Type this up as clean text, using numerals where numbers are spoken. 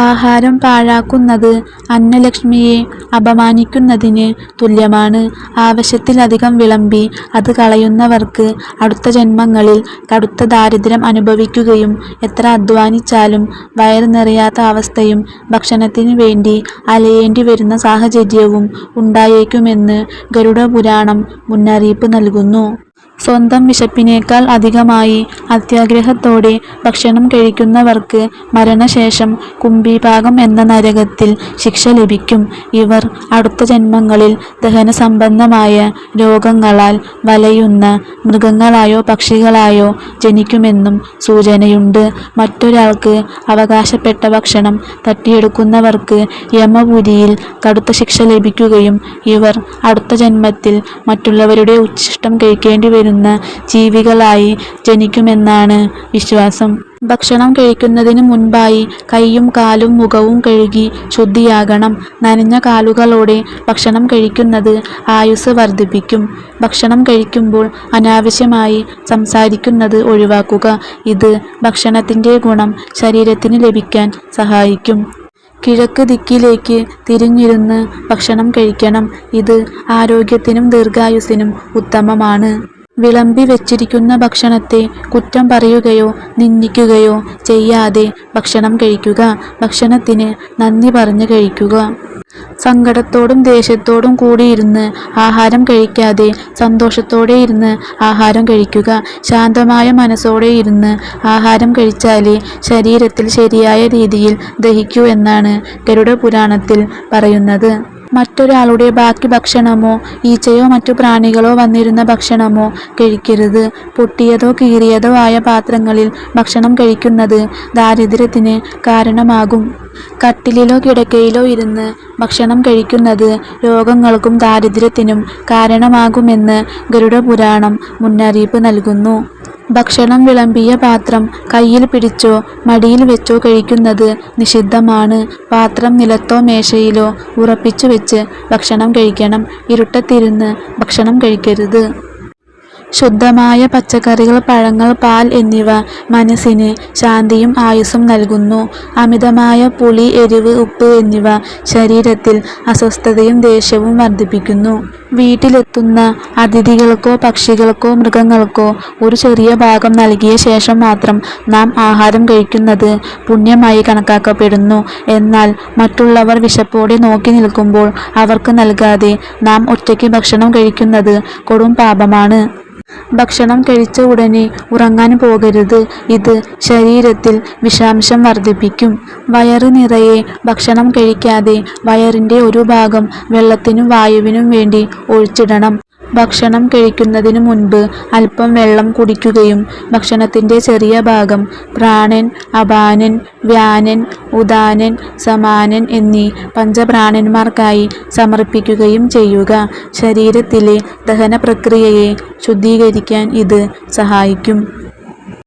ആഹാരം പാഴാക്കുന്നത് അന്നലക്ഷ്മിയെ അപമാനിക്കുന്നതിന് തുല്യമാണ്. ആവശ്യത്തിലധികം വിളമ്പി അത് കളയുന്നവർക്ക് അടുത്ത ജന്മങ്ങളിൽ കടുത്ത ദാരിദ്ര്യം അനുഭവിക്കുകയും എത്ര അധ്വാനിച്ചാലും വയറ് നിറയാത്ത അവസ്ഥയും ഭക്ഷണത്തിനു വേണ്ടി അലയേണ്ടി വരുന്ന സാഹചര്യവും ഉണ്ടായേക്കുമെന്ന് ഗരുഡപുരാണം മുന്നറിയിപ്പ് നൽകുന്നു. സ്വന്തം വിശപ്പിനേക്കാൾ അധികമായി അത്യാഗ്രഹത്തോടെ ഭക്ഷണം കഴിക്കുന്നവർക്ക് മരണശേഷം കുംഭീപാകം എന്ന നരകത്തിൽ ശിക്ഷ ലഭിക്കും. ഇവർ അടുത്ത ജന്മങ്ങളിൽ ദഹനസംബന്ധമായ രോഗങ്ങളാൽ വലയുന്ന മൃഗങ്ങളായോ പക്ഷികളായോ ജനിക്കുമെന്നും സൂചനയുണ്ട്. മറ്റൊരാൾക്ക് അവകാശപ്പെട്ട ഭക്ഷണം തട്ടിയെടുക്കുന്നവർക്ക് യമപുരിയിൽ കടുത്ത ശിക്ഷ ലഭിക്കുകയും ഇവർ അടുത്ത ജന്മത്തിൽ മറ്റുള്ളവരുടെ ഉച്ഛിഷ്ടം കഴിക്കേണ്ടി വരുന്ന ജീവികളായി ജനിക്കുമെന്നാണ് വിശ്വാസം. ഭക്ഷണം കഴിക്കുന്നതിന് മുൻപായി കൈയും കാലും മുഖവും കഴുകി ശുദ്ധിയാകണം. നനഞ്ഞ കാലുകളോടെ ഭക്ഷണം കഴിക്കുന്നത് ആയുസ്സ് വർദ്ധിപ്പിക്കും. ഭക്ഷണം കഴിക്കുമ്പോൾ അനാവശ്യമായി സംസാരിക്കുന്നത് ഒഴിവാക്കുക. ഇത് ഭക്ഷണത്തിൻ്റെ ഗുണം ശരീരത്തിന് ലഭിക്കാൻ സഹായിക്കും. കിഴക്ക് ദിക്കിലേക്ക് തിരിഞ്ഞിരുന്ന് ഭക്ഷണം കഴിക്കണം. ഇത് ആരോഗ്യത്തിനും ദീർഘായുസ്സിനും ഉത്തമമാണ്. വിളമ്പി വെച്ചിരിക്കുന്ന ഭക്ഷണത്തെ കുറ്റം പറയുകയോ നിന്ദിക്കുകയോ ചെയ്യാതെ ഭക്ഷണം കഴിക്കുക. ഭക്ഷണത്തിന് നന്ദി പറഞ്ഞ് കഴിക്കുക. സങ്കടത്തോടും ദേഷ്യത്തോടും കൂടിയിരുന്ന് ആഹാരം കഴിക്കാതെ സന്തോഷത്തോടെ ഇരുന്ന് ആഹാരം കഴിക്കുക. ശാന്തമായ മനസ്സോടെ ഇരുന്ന് ആഹാരം കഴിച്ചാലേ ശരീരത്തിൽ ശരിയായ രീതിയിൽ ദഹിക്കൂ എന്നാണ് ഗരുഡപുരാണത്തിൽ പറയുന്നത്. മറ്റൊരാളുടെ ബാക്കി ഭക്ഷണമോ ഈച്ചയോ മറ്റു പ്രാണികളോ വന്നിരുന്ന ഭക്ഷണമോ കഴിക്കരുത്. പൊട്ടിയതോ കീറിയതോ ആയ പാത്രങ്ങളിൽ ഭക്ഷണം കഴിക്കുന്നത് ദാരിദ്ര്യത്തിന് കാരണമാകും. കട്ടിലിലോ കിടക്കയിലോ ഇരുന്ന് ഭക്ഷണം കഴിക്കുന്നത് രോഗങ്ങൾക്കും ദാരിദ്ര്യത്തിനും കാരണമാകുമെന്ന് ഗരുഡപുരാണം മുന്നറിയിപ്പ് നൽകുന്നു. ഭക്ഷണം വിളമ്പിയ പാത്രം കയ്യിൽ പിടിച്ചോ മടിയിൽ വെച്ചോ കഴിക്കുന്നത് നിഷിദ്ധമാണ്. പാത്രം നിലത്തോ മേശയിലോ ഉറപ്പിച്ചു വെച്ച് ഭക്ഷണം കഴിക്കണം. ഇരുട്ടത്തിരുന്ന് ഭക്ഷണം കഴിക്കരുത്. ശുദ്ധമായ പച്ചക്കറികൾ, പഴങ്ങൾ, പാൽ എന്നിവ മനസ്സിന് ശാന്തിയും ആയുസ്സും നൽകുന്നു. അമിതമായ പുളി, എരിവ്, ഉപ്പ് എന്നിവ ശരീരത്തിൽ അസ്വസ്ഥതയും ദേഷ്യവും വർദ്ധിപ്പിക്കുന്നു. വീട്ടിലെത്തുന്ന അതിഥികൾക്കോ പക്ഷികൾക്കോ മൃഗങ്ങൾക്കോ ഒരു ചെറിയ ഭാഗം നൽകിയ ശേഷം മാത്രം നാം ആഹാരം കഴിക്കുന്നത് പുണ്യമായി കണക്കാക്കപ്പെടുന്നു. എന്നാൽ മറ്റുള്ളവർ വിശപ്പോടെ നോക്കി നിൽക്കുമ്പോൾ അവർക്ക് നൽകാതെ നാം ഒറ്റയ്ക്ക് ഭക്ഷണം കഴിക്കുന്നത് കൊടും പാപമാണ്. ഭക്ഷണം കഴിച്ച ഉടനെ ഉറങ്ങാൻ പോകരുത്. ഇത് ശരീരത്തിൽ വിഷാംശം വർദ്ധിപ്പിക്കും. വയറ് നിറയെ ഭക്ഷണം കഴിക്കാതെ വയറിൻ്റെ ഒരു ഭാഗം വെള്ളത്തിനും വായുവിനും വേണ്ടി ഒഴിച്ചിടണം. ഭക്ഷണം കഴിക്കുന്നതിന് മുൻപ് അല്പം വെള്ളം കുടിക്കുകയും ഭക്ഷണത്തിൻ്റെ ചെറിയ ഭാഗം പ്രാണൻ, അപാനൻ, വ്യാനൻ, ഉദാനൻ, സമാനൻ എന്നീ പഞ്ചപ്രാണന്മാർക്കായി സമർപ്പിക്കുകയും ചെയ്യുക. ശരീരത്തിലെ ദഹന പ്രക്രിയയെ ശുദ്ധീകരിക്കാൻ ഇത് സഹായിക്കും.